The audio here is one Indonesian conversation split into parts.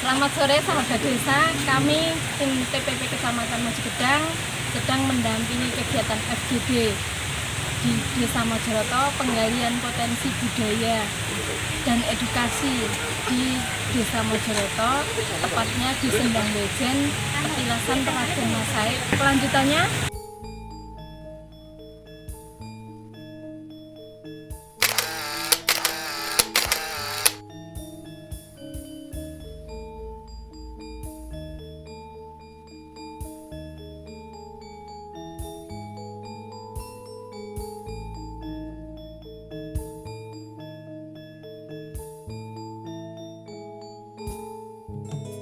Selamat sore sahabat desa, kami tim TPP Kecamatan Mojogedang sedang mendampingi kegiatan FGD di Desa Mojoroto, penggalian potensi budaya dan edukasi di Desa Mojoroto, tepatnya di Sendang Bejen, petilasan Raden Mas Said. Kelanjutannya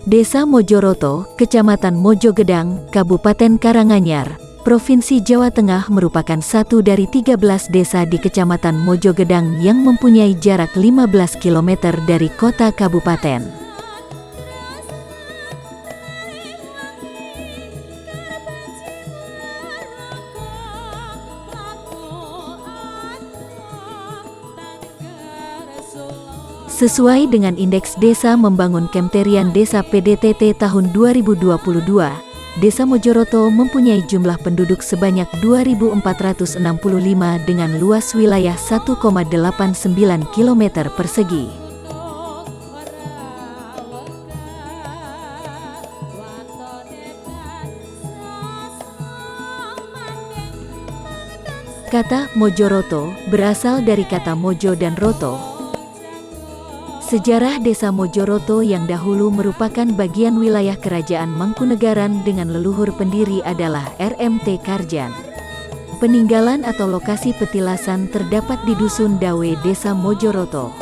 Desa Mojoroto, Kecamatan Mojogedang, Kabupaten Karanganyar, Provinsi Jawa Tengah merupakan satu dari 13 desa di Kecamatan Mojogedang yang mempunyai jarak 15 km dari kota kabupaten. Sesuai dengan Indeks Desa Membangun Kementerian Desa PDTT tahun 2022, Desa Mojoroto mempunyai jumlah penduduk sebanyak 2.465 dengan luas wilayah 1,89 km persegi. Kata Mojoroto berasal dari kata Mojo dan Roto. Sejarah Desa Mojoroto yang dahulu merupakan bagian wilayah Kerajaan Mangkunegaran dengan leluhur pendiri adalah RMT Karjan. Peninggalan atau lokasi petilasan terdapat di Dusun Dawe, Desa Mojoroto.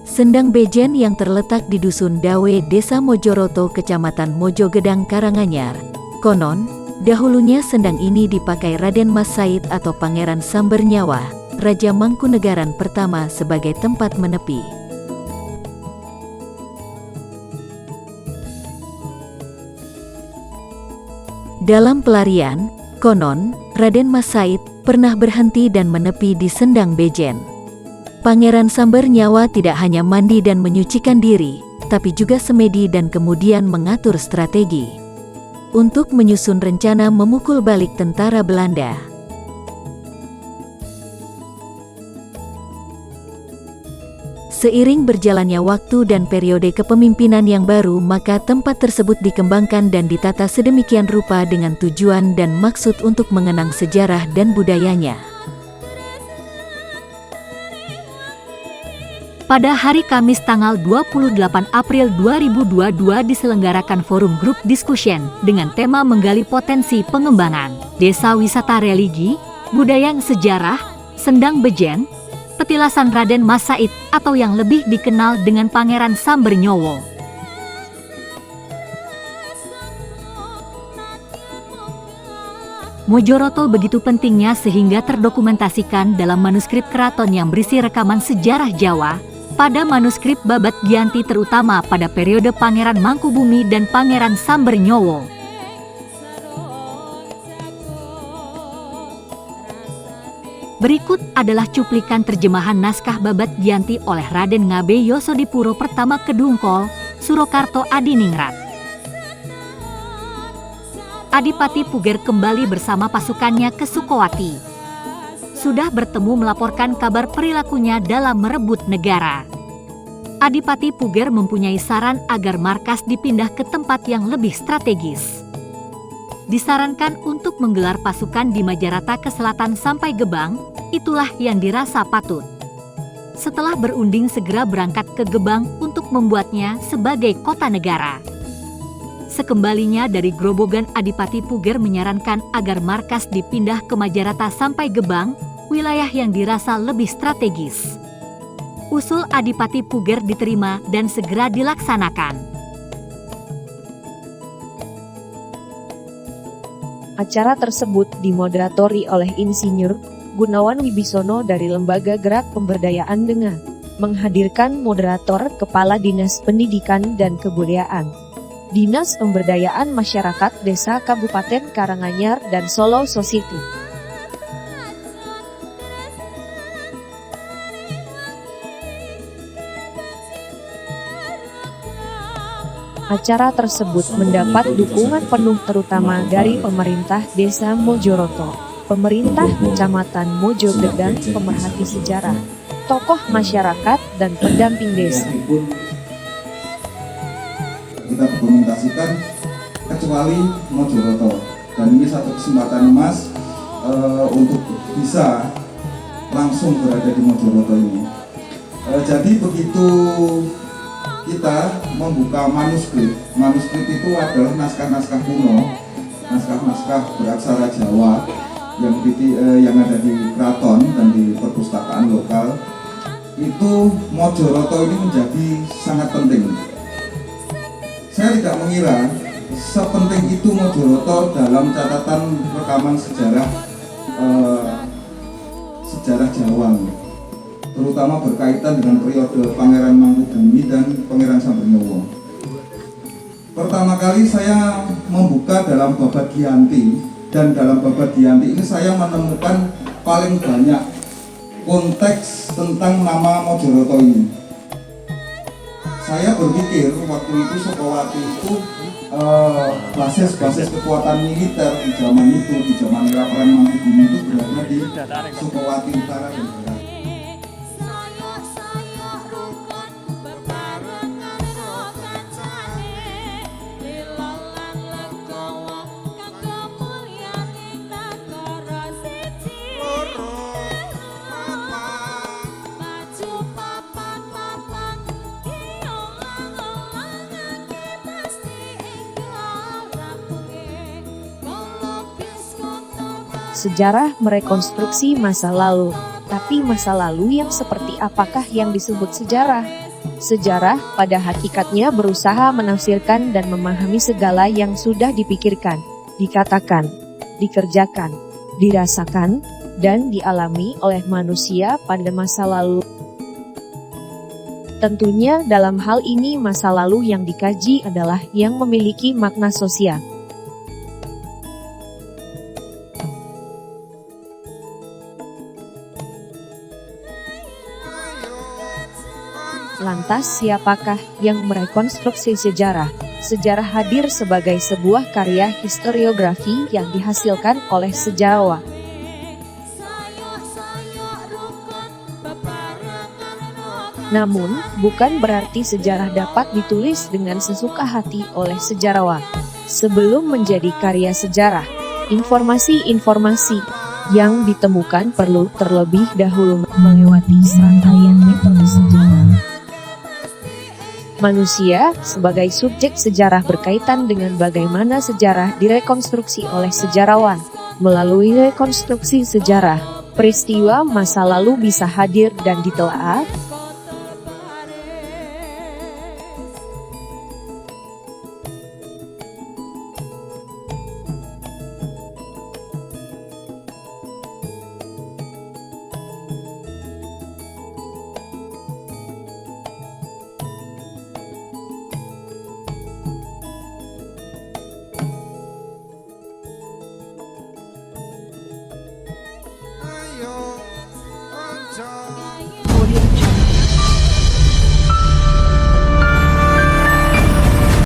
Sendang Bejen yang terletak di Dusun Dawe, Desa Mojoroto, Kecamatan Mojogedang, Karanganyar. Konon, dahulunya sendang ini dipakai Raden Mas Said atau Pangeran Sambernyawa, Raja Mangkunegaran pertama sebagai tempat menepi. Dalam pelarian, konon, Raden Mas Said pernah berhenti dan menepi di Sendang Bejen. Pangeran Sambernyawa tidak hanya mandi dan menyucikan diri, tapi juga semedi dan kemudian mengatur strategi untuk menyusun rencana memukul balik tentara Belanda. Seiring berjalannya waktu dan periode kepemimpinan yang baru, maka tempat tersebut dikembangkan dan ditata sedemikian rupa dengan tujuan dan maksud untuk mengenang sejarah dan budayanya. Pada hari Kamis tanggal 28 April 2022 diselenggarakan forum grup discussion dengan tema menggali potensi pengembangan Desa Wisata Religi, Budaya Sejarah, Sendang Bejen, petilasan Raden Mas Said atau yang lebih dikenal dengan Pangeran Sambernyawa. Mojoroto begitu pentingnya sehingga terdokumentasikan dalam manuskrip keraton yang berisi rekaman sejarah Jawa, pada manuskrip Babad Giyanti terutama pada periode Pangeran Mangkubumi dan Pangeran Sambernyawa. Berikut adalah cuplikan terjemahan naskah Babad Giyanti oleh Raden Ngabe Yosodipuro Pertama Kedungkol, Surakarta Adiningrat. Adipati Puger kembali bersama pasukannya ke Sukowati. Sudah bertemu melaporkan kabar perilakunya dalam merebut negara. Adipati Puger mempunyai saran agar markas dipindah ke tempat yang lebih strategis. Disarankan untuk menggelar pasukan di Majarata ke selatan sampai Gebang, itulah yang dirasa patut. Setelah berunding segera berangkat ke Gebang untuk membuatnya sebagai kota negara. Sekembalinya dari Grobogan, Adipati Puger menyarankan agar markas dipindah ke Majarata sampai Gebang, wilayah yang dirasa lebih strategis. Usul Adipati Puger diterima dan segera dilaksanakan. Acara tersebut dimoderatori oleh Insinyur Gunawan Wibisono dari Lembaga Gerak Pemberdayaan dengan menghadirkan moderator Kepala Dinas Pendidikan dan Kebudayaan, Dinas Pemberdayaan Masyarakat Desa Kabupaten Karanganyar dan Solo Society. Acara tersebut mendapat dukungan penuh terutama dari pemerintah Desa Mojoroto, pemerintah Kecamatan Mojogedang, pemerhati sejarah, tokoh masyarakat, dan pendamping desa. Kita dokumentasikan kecuali Mojoroto, dan ini satu kesempatan emas untuk bisa langsung berada di Mojoroto ini. Jadi begitu kita membuka manuskrip itu adalah naskah-naskah kuno, naskah-naskah beraksara Jawa yang ada di keraton dan di perpustakaan lokal. Itu Mojoroto ini menjadi sangat penting. Saya tidak mengira sepenting itu Mojoroto dalam catatan rekaman sejarah Jawa, terutama berkaitan dengan periode Pangeran Mangkubumi dan Pangeran Sambernyowo. Pertama kali saya membuka dalam Babad Giyanti, dan dalam Babad Giyanti ini saya menemukan paling banyak konteks tentang nama Mojoroto ini. Saya berpikir waktu itu Sukowati itu basis kekuatan militer di zaman itu, di zaman era perang Mangkubumi itu berada di Sukowati Utara dan Barat. Sejarah merekonstruksi masa lalu, tapi masa lalu yang seperti apakah yang disebut sejarah? Sejarah pada hakikatnya berusaha menafsirkan dan memahami segala yang sudah dipikirkan, dikatakan, dikerjakan, dirasakan, dan dialami oleh manusia pada masa lalu. Tentunya dalam hal ini masa lalu yang dikaji adalah yang memiliki makna sosial. Lantas siapakah yang merekonstruksi sejarah? Sejarah hadir sebagai sebuah karya historiografi yang dihasilkan oleh sejarawan. Namun, bukan berarti sejarah dapat ditulis dengan sesuka hati oleh sejarawan. Sebelum menjadi karya sejarah, informasi-informasi yang ditemukan perlu terlebih dahulu melewati serangkaian metode sejarah. Manusia sebagai subjek sejarah berkaitan dengan bagaimana sejarah direkonstruksi oleh sejarawan. Melalui rekonstruksi sejarah, peristiwa masa lalu bisa hadir dan ditelaah